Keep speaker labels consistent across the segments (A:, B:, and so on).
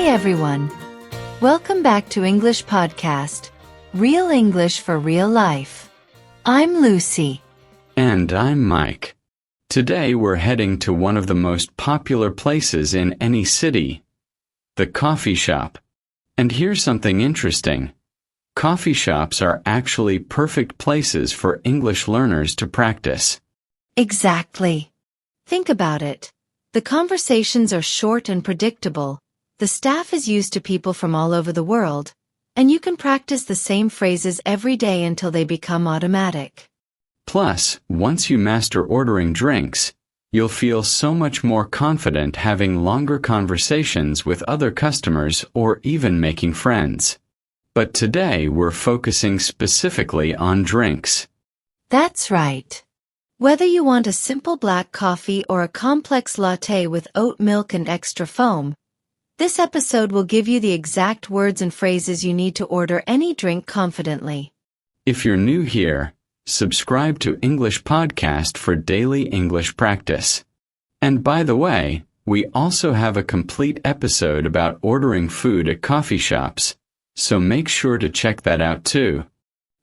A: everyone. Welcome back to English Podcast, Real English for Real Life. I'm Lucy.
B: And I'm Mike. Today we're heading to one of the most popular places in any city, the coffee shop. And here's something interesting. Coffee shops are actually perfect places for English learners to practice.
A: Exactly. Think about it. The conversations are short and predictable. The staff is used to people from all over the world, and you can practice the same phrases every day until they become automatic.
B: Plus, once you master ordering drinks, you'll feel so much more confident having longer conversations with other customers or even making friends. But today we're focusing specifically on drinks.
A: That's right. Whether you want a simple black coffee or a complex latte with oat milk and extra foam, this episode will give you the exact words and phrases you need to order any drink confidently.
B: If you're new here, subscribe to English Podcast for daily English practice. And by the way, we also have a complete episode about ordering food at coffee shops, so make sure to check that out too.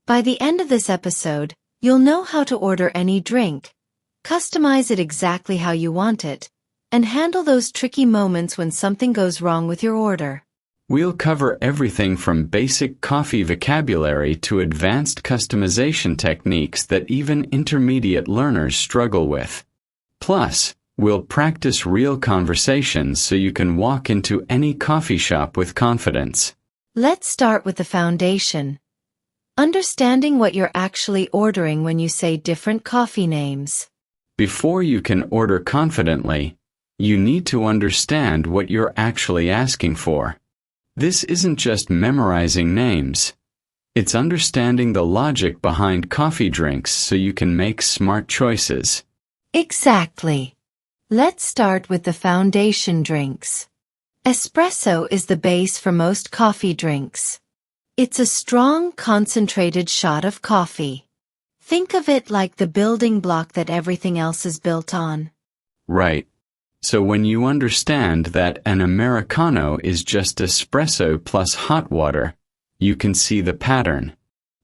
A: By the end of this episode, you'll know how to order any drink, customize it exactly how you want it, and handle those tricky moments when something goes wrong with your order.
B: We'll cover everything from basic coffee vocabulary to advanced customization techniques that even intermediate learners struggle with. Plus, we'll practice real conversations so you can walk into any coffee shop with confidence.
A: Let's start with the foundation. Understanding what you're actually ordering when you say different coffee names.
B: Before you can order confidently, you need to understand what you're actually asking for. This isn't just memorizing names. It's understanding the logic behind coffee drinks so you can make smart choices.
A: Exactly. Let's start with the foundation drinks. Espresso is the base for most coffee drinks. It's a strong, concentrated shot of coffee. Think of it like the building block that everything else is built on.
B: Right. So when you understand that an americano is just espresso plus hot water, you can see the pattern.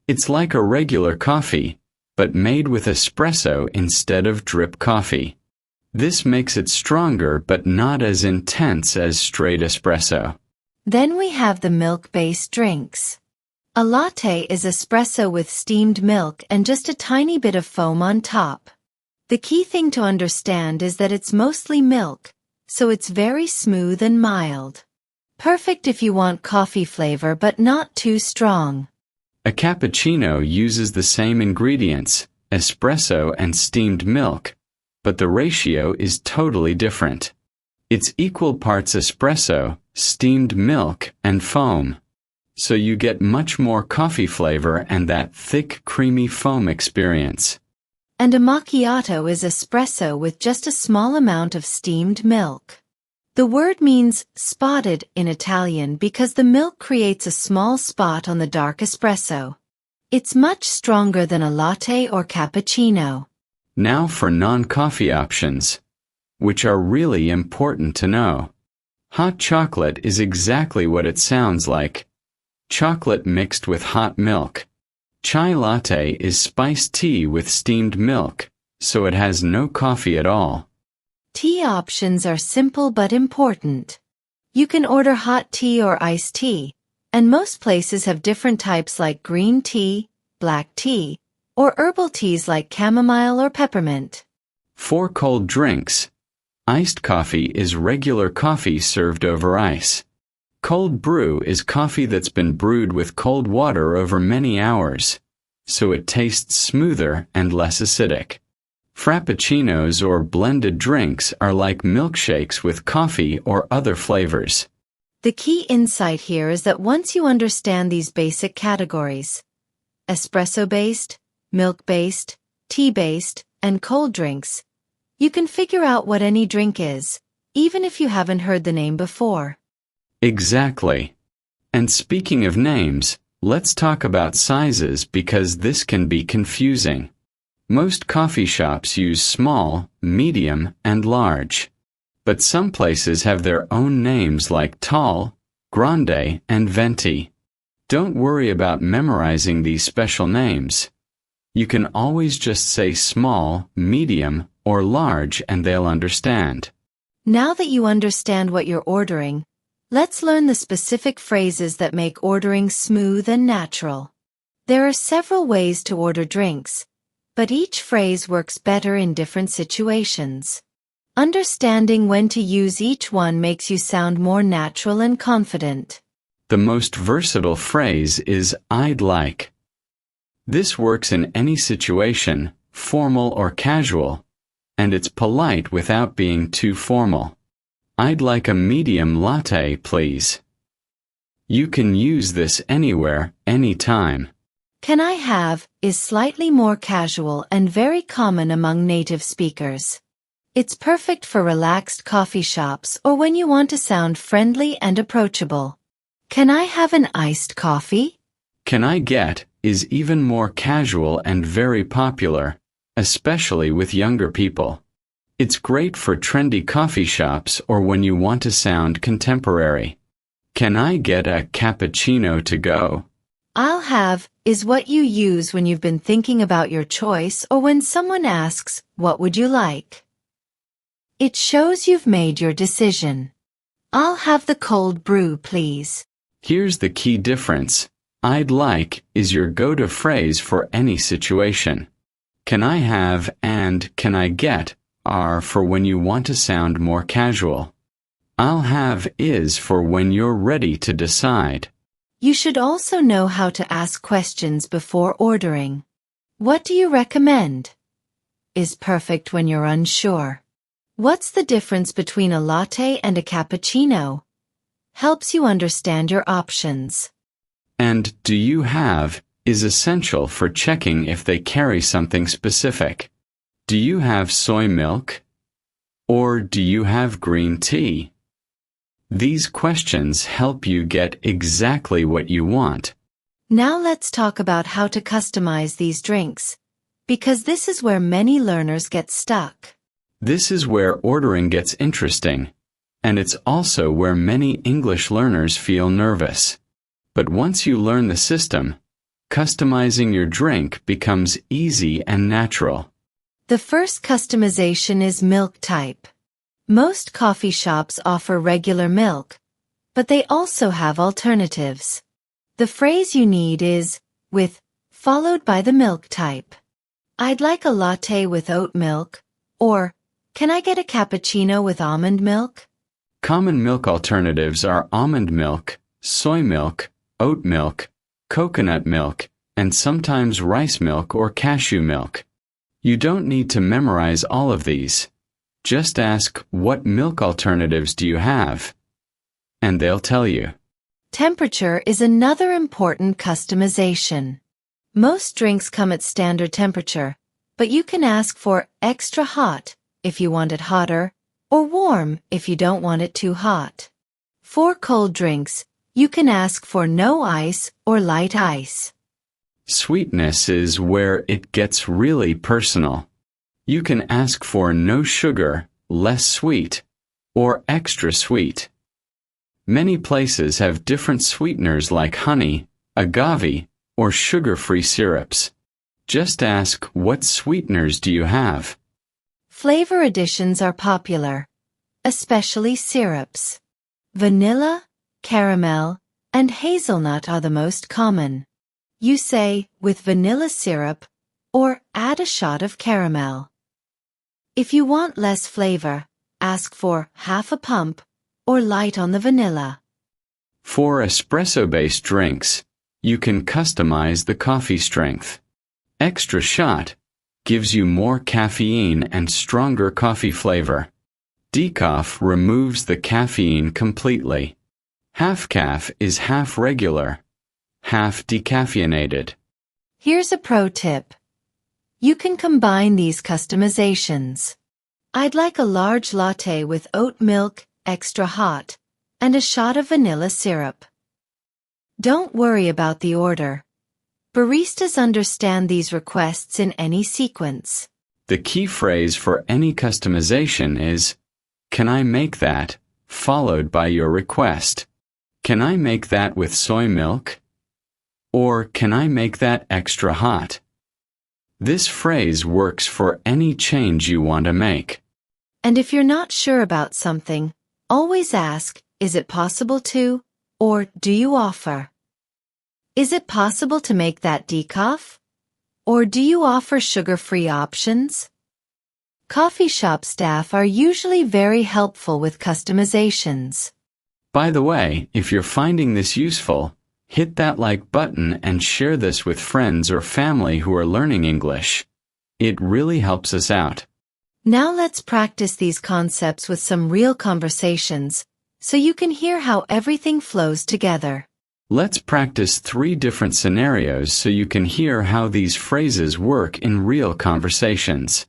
B: It's like a regular coffee, but made with espresso instead of drip coffee. This makes it stronger but not as intense as straight espresso.
A: Then we have the milk-based drinks. A latte is espresso with steamed milk and just a tiny bit of foam on top. The key thing to understand is that it's mostly milk, so it's very smooth and mild. Perfect if you want coffee flavor but not too strong.
B: A cappuccino uses the same ingredients, espresso and steamed milk, but the ratio is totally different. It's equal parts espresso, steamed milk, and foam. So you get much more coffee flavor and that thick, creamy foam experience.
A: And a macchiato is espresso with just a small amount of steamed milk. The word means spotted in Italian because the milk creates a small spot on the dark espresso. It's much stronger than a latte or cappuccino.
B: Now for non-coffee options, which are really important to know. Hot chocolate is exactly what it sounds like. Chocolate mixed with hot milk. Chai latte is spiced tea with steamed milk, so it has no coffee at all.
A: Tea options are simple but important. You can order hot tea or iced tea, and most places have different types like green tea, black tea, or herbal teas like chamomile or peppermint.
B: For cold drinks, iced coffee is regular coffee served over ice. Cold brew is coffee that's been brewed with cold water over many hours, so it tastes smoother and less acidic. Frappuccinos or blended drinks are like milkshakes with coffee or other flavors.
A: The key insight here is that once you understand these basic categories, espresso-based, milk-based, tea-based, and cold drinks, you can figure out what any drink is, even if you haven't heard the name before.
B: Exactly. And speaking of names, let's talk about sizes because this can be confusing. Most coffee shops use small, medium, and large. But some places have their own names like tall, grande, and venti. Don't worry about memorizing these special names. You can always just say small, medium, or large and they'll understand.
A: Now that you understand what you're ordering, let's learn the specific phrases that make ordering smooth and natural. There are several ways to order drinks, but each phrase works better in different situations. Understanding when to use each one makes you sound more natural and confident.
B: The most versatile phrase is I'd like. This works in any situation, formal or casual, and it's polite without being too formal. I'd like a medium latte, please. You can use this anywhere, anytime.
A: Can I have is slightly more casual and very common among native speakers. It's perfect for relaxed coffee shops or when you want to sound friendly and approachable. Can I have an iced coffee?
B: Can I get is even more casual and very popular, especially with younger people. It's great for trendy coffee shops or when you want to sound contemporary. Can I get a cappuccino to go?
A: I'll have is what you use when you've been thinking about your choice or when someone asks, what would you like? It shows you've made your decision. I'll have the cold brew, please.
B: Here's the key difference. I'd like is your go-to phrase for any situation. Can I have and can I get are for when you want to sound more casual. I'll have is for when you're ready to decide.
A: You should also know how to ask questions before ordering. What do you recommend? Is perfect when you're unsure. What's the difference between a latte and a cappuccino? Helps you understand your options.
B: And do you have is essential for checking if they carry something specific. Do you have soy milk? Or do you have green tea? These questions help you get exactly what you want.
A: Now let's talk about how to customize these drinks, because this is where many learners get stuck.
B: This is where ordering gets interesting, and it's also where many English learners feel nervous. But once you learn the system, customizing your drink becomes easy and natural.
A: The first customization is milk type. Most coffee shops offer regular milk, but they also have alternatives. The phrase you need is with, followed by the milk type. I'd like a latte with oat milk, or can I get a cappuccino with almond milk?
B: Common milk alternatives are almond milk, soy milk, oat milk, coconut milk, and sometimes rice milk or cashew milk. You don't need to memorize all of these. Just ask, what milk alternatives do you have? And they'll tell you.
A: Temperature is another important customization. Most drinks come at standard temperature, but you can ask for extra hot if you want it hotter, or warm if you don't want it too hot. For cold drinks, you can ask for no ice or light ice.
B: Sweetness is where it gets really personal. You can ask for no sugar, less sweet, or extra sweet. Many places have different sweeteners like honey, agave, or sugar-free syrups. Just ask, what sweeteners do you have?
A: Flavor additions are popular, especially syrups. Vanilla, caramel, and hazelnut are the most common. You say, with vanilla syrup, or add a shot of caramel. If you want less flavor, ask for half a pump, or light on the vanilla.
B: For espresso-based drinks, you can customize the coffee strength. Extra shot gives you more caffeine and stronger coffee flavor. Decaf removes the caffeine completely. Half caf is half regular, half decaffeinated.
A: Here's a pro tip. You can combine these customizations. I'd like a large latte with oat milk, extra hot, and a shot of vanilla syrup. Don't worry about the order. Baristas understand these requests in any sequence.
B: The key phrase for any customization is, can I make that, followed by your request. Can I make that with soy milk? Or can I make that extra hot? This phrase works for any change you want to make.
A: And if you're not sure about something, always ask, is it possible to, or do you offer? Is it possible to make that decaf? Or do you offer sugar-free options? Coffee shop staff are usually very helpful with customizations.
B: By the way, if you're finding this useful, hit that like button and share this with friends or family who are learning English. It really helps us out.
A: Now let's practice these concepts with some real conversations, so you can hear how everything flows together.
B: Let's practice 3 different scenarios so you can hear how these phrases work in real conversations.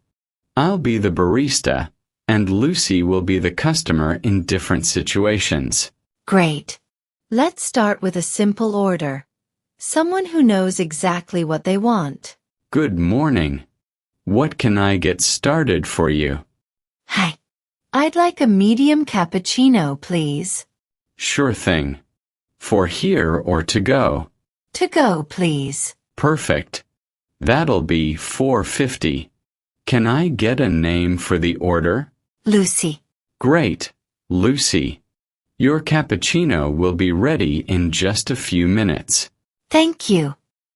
B: I'll be the barista, and Lucy will be the customer in different situations.
A: Great. Let's start with a simple order. Someone who knows exactly what they want.
B: Good morning. What can I get started for you?
A: Hi. I'd like a medium cappuccino, please.
B: Sure thing. For here or to go?
A: To go, please.
B: Perfect. That'll be $4.50. Can I get a name for the order?
A: Lucy.
B: Great, Lucy. Your cappuccino will be ready in just a few minutes.
A: Thank you.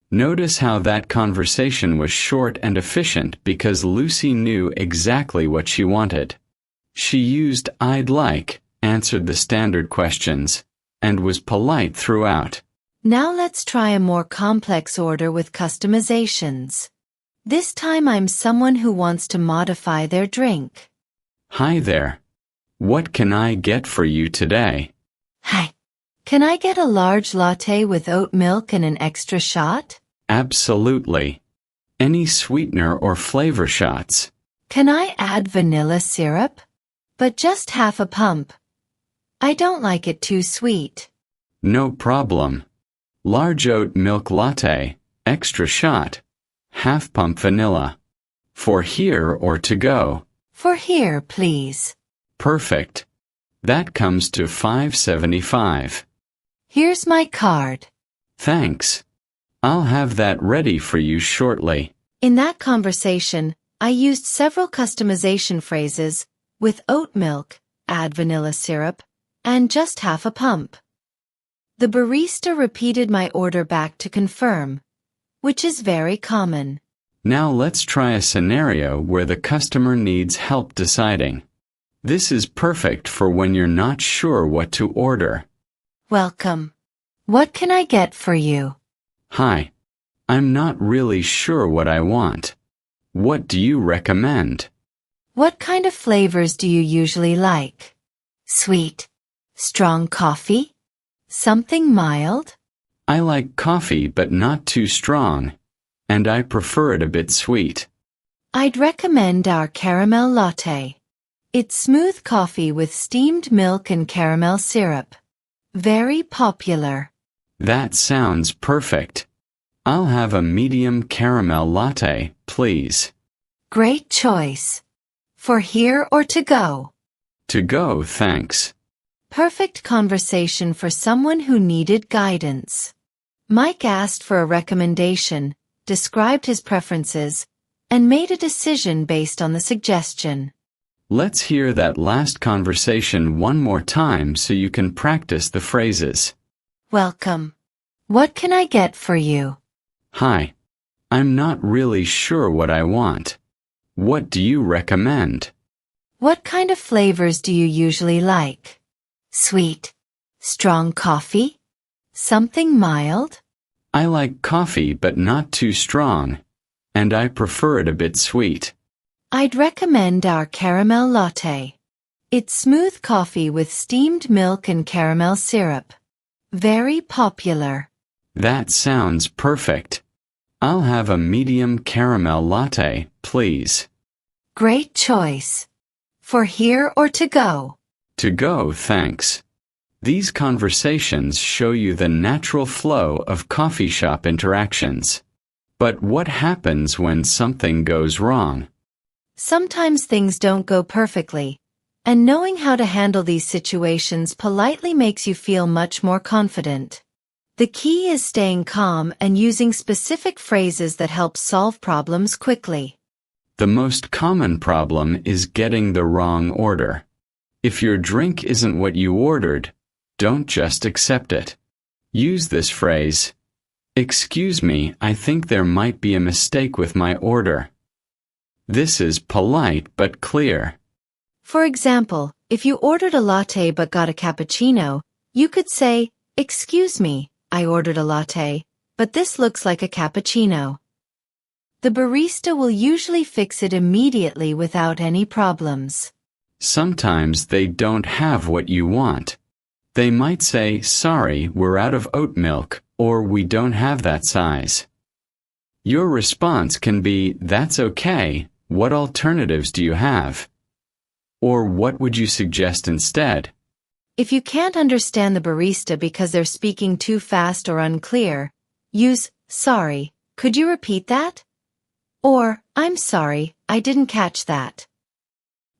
B: Notice how that conversation was short and efficient because Lucy knew exactly what she wanted. She used I'd like, answered the standard questions, and was polite throughout.
A: Now let's try a more complex order with customizations. This time I'm someone who wants to modify their drink.
B: Hi there. What can I get for you today?
A: Hi. Can I get a large latte with oat milk and an extra shot?
B: Absolutely. Any sweetener or flavor shots?
A: Can I add vanilla syrup? But just half a pump. I don't like it too sweet.
B: No problem. Large oat milk latte, extra shot, half pump vanilla. For here or to go?
A: For here, please.
B: Perfect. That comes to $5.75.
A: Here's my card.
B: Thanks. I'll have that ready for you shortly.
A: In that conversation, I used several customization phrases with oat milk, add vanilla syrup, and just half a pump. The barista repeated my order back to confirm, which is very common.
B: Now let's try a scenario where the customer needs help deciding. This is perfect for when you're not sure what to order.
A: Welcome. What can I get for you?
B: Hi. I'm not really sure what I want. What do you recommend?
A: What kind of flavors do you usually like? Sweet. Strong coffee? Something mild?
B: I like coffee but not too strong, and I prefer it a bit sweet.
A: I'd recommend our caramel latte. It's smooth coffee with steamed milk and caramel syrup. Very popular.
B: That sounds perfect. I'll have a medium caramel latte, please.
A: Great choice. For here or to go?
B: To go, thanks.
A: Perfect conversation for someone who needed guidance. Mike asked for a recommendation, described his preferences, and made a decision based on the suggestion.
B: Let's hear that last conversation one more time so you can practice the phrases.
A: Welcome. What can I get for you?
B: Hi. I'm not really sure what I want. What do you recommend?
A: What kind of flavors do you usually like? Sweet. Strong coffee? Something mild?
B: I like coffee but not too strong, and I prefer it a bit sweet.
A: I'd recommend our caramel latte. It's smooth coffee with steamed milk and caramel syrup. Very popular.
B: That sounds perfect. I'll have a medium caramel latte, please.
A: Great choice. For here or to go?
B: To go, thanks. These conversations show you the natural flow of coffee shop interactions. But what happens when something goes wrong?
A: Sometimes things don't go perfectly, And knowing how to handle these situations politely makes you feel much more confident. The key is staying calm and using specific phrases that help solve problems quickly.
B: The most common problem is getting the wrong order. If your drink isn't what you ordered, don't just accept it. Use this phrase, "Excuse me, I think there might be a mistake with my order." This is polite but clear.
A: For example, if you ordered a latte but got a cappuccino, you could say, "Excuse me, I ordered a latte, but this looks like a cappuccino." The barista will usually fix it immediately without any problems.
B: Sometimes they don't have what you want. They might say, "Sorry, we're out of oat milk," or "We don't have that size." Your response can be, "That's okay, what alternatives do you have?" Or "What would you suggest instead?"
A: If you can't understand the barista because they're speaking too fast or unclear, use, "Sorry, could you repeat that?" Or, "I'm sorry, I didn't catch that."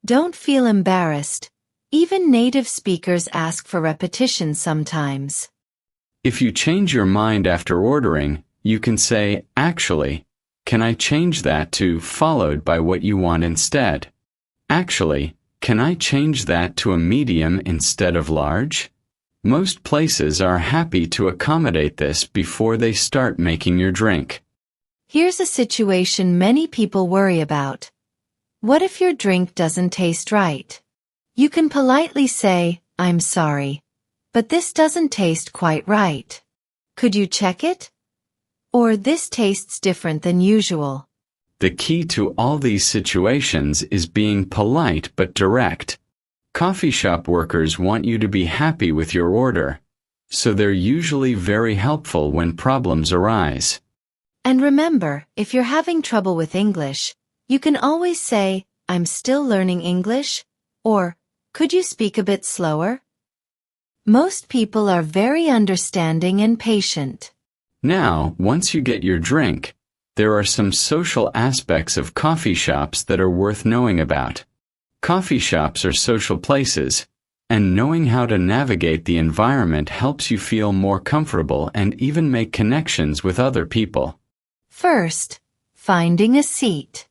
A: Don't feel embarrassed. Even native speakers ask for repetition sometimes.
B: If you change your mind after ordering, you can say, "Actually, can I change that to followed by what you want instead? Actually, can I change that to a medium instead of large?" Most places are happy to accommodate this before they start making your drink.
A: Here's a situation many people worry about. What if your drink doesn't taste right? You can politely say, "I'm sorry, but this doesn't taste quite right. Could you check it?" Or, "This tastes different than usual."
B: The key to all these situations is being polite but direct. Coffee shop workers want you to be happy with your order, so they're usually very helpful when problems arise.
A: And remember, if you're having trouble with English, you can always say, "I'm still learning English," or, "Could you speak a bit slower?" Most people are very understanding and patient.
B: Now, once you get your drink, there are some social aspects of coffee shops that are worth knowing about. Coffee shops are social places, and knowing how to navigate the environment helps you feel more comfortable and even make connections with other people.
A: First, finding a seat.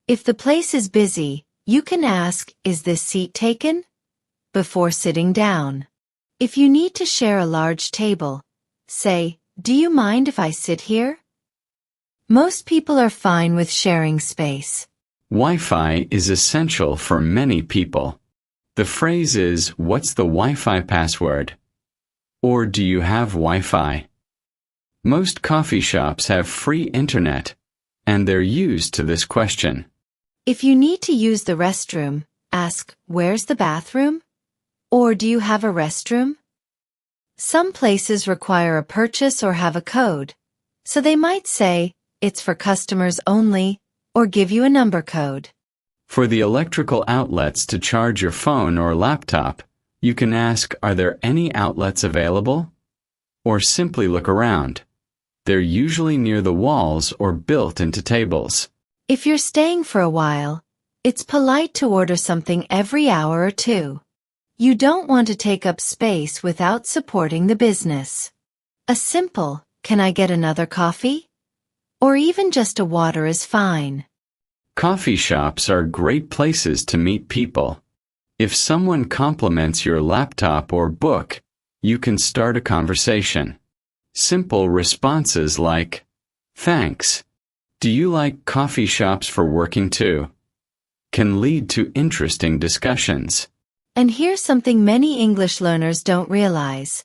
A: If the place is busy, you can ask, "Is this seat taken?" before sitting down. If you need to share a large table, say, "Do you mind if I sit here?" Most people are fine with sharing space.
B: Wi-Fi is essential for many people. The phrase is, "What's the Wi-Fi password?" Or, "Do you have Wi-Fi?" Most coffee shops have free internet, and they're used to this question.
A: If you need to use the restroom, ask, "Where's the bathroom?" Or, "Do you have a restroom?" Some places require a purchase or have a code, so they might say, "It's for customers only," or give you a number code.
B: For the electrical outlets to charge your phone or laptop, you can ask, "Are there any outlets available?" Or simply look around. They're usually near the walls or built into tables.
A: If you're staying for a while, it's polite to order something every hour or two. You don't want to take up space without supporting the business. A simple, "Can I get another coffee?" or even just a water is fine.
B: Coffee shops are great places to meet people. If someone compliments your laptop or book, you can start a conversation. Simple responses like, "Thanks. Do you like coffee shops for working too?" can lead to interesting discussions.
A: And here's something many English learners don't realize.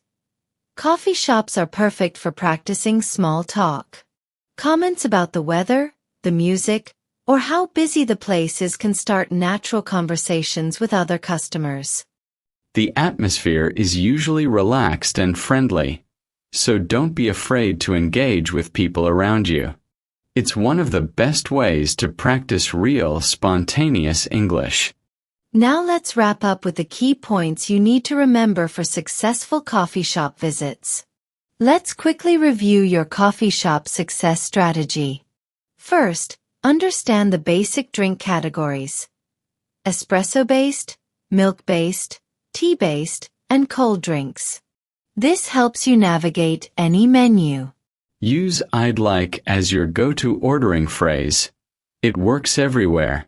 A: Coffee shops are perfect for practicing small talk. Comments about the weather, the music, or how busy the place is can start natural conversations with other customers.
B: The atmosphere is usually relaxed and friendly, so don't be afraid to engage with people around you. It's one of the best ways to practice real, spontaneous English.
A: Now let's wrap up with the key points you need to remember for successful coffee shop visits. Let's quickly review your coffee shop success strategy. First, understand the basic drink categories. Espresso-based, milk-based, tea-based, and cold drinks. This helps you navigate any menu.
B: Use "I'd like" as your go-to ordering phrase. It works everywhere.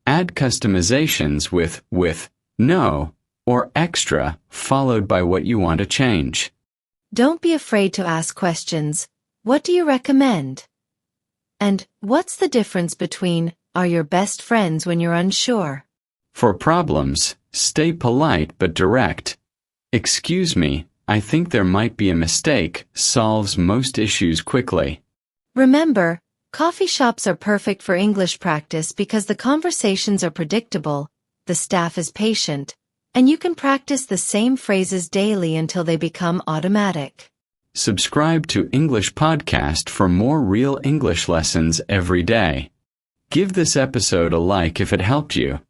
B: Add customizations with "no" or "extra" followed by what you want to change.
A: Don't be afraid to ask questions. What do you recommend? And what's the difference between are your best friends when you're unsure?
B: For problems, stay polite but direct. "Excuse me, I think there might be a mistake" solves most issues quickly.
A: Remember, coffee shops are perfect for English practice because the conversations are predictable, the staff is patient, and you can practice the same phrases daily until they become automatic.
B: Subscribe to English Podcast for more real English lessons every day. Give this episode a like if it helped you.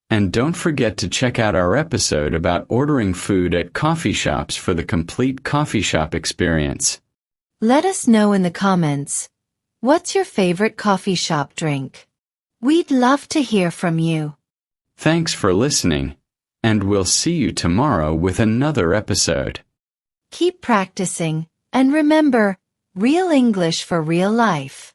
B: And don't forget to check out our episode about ordering food at coffee shops for the complete coffee shop experience.
A: Let us know in the comments, what's your favorite coffee shop drink? We'd love to hear from you.
B: Thanks for listening, and we'll see you tomorrow with another episode.
A: Keep practicing, and remember, real English for real life.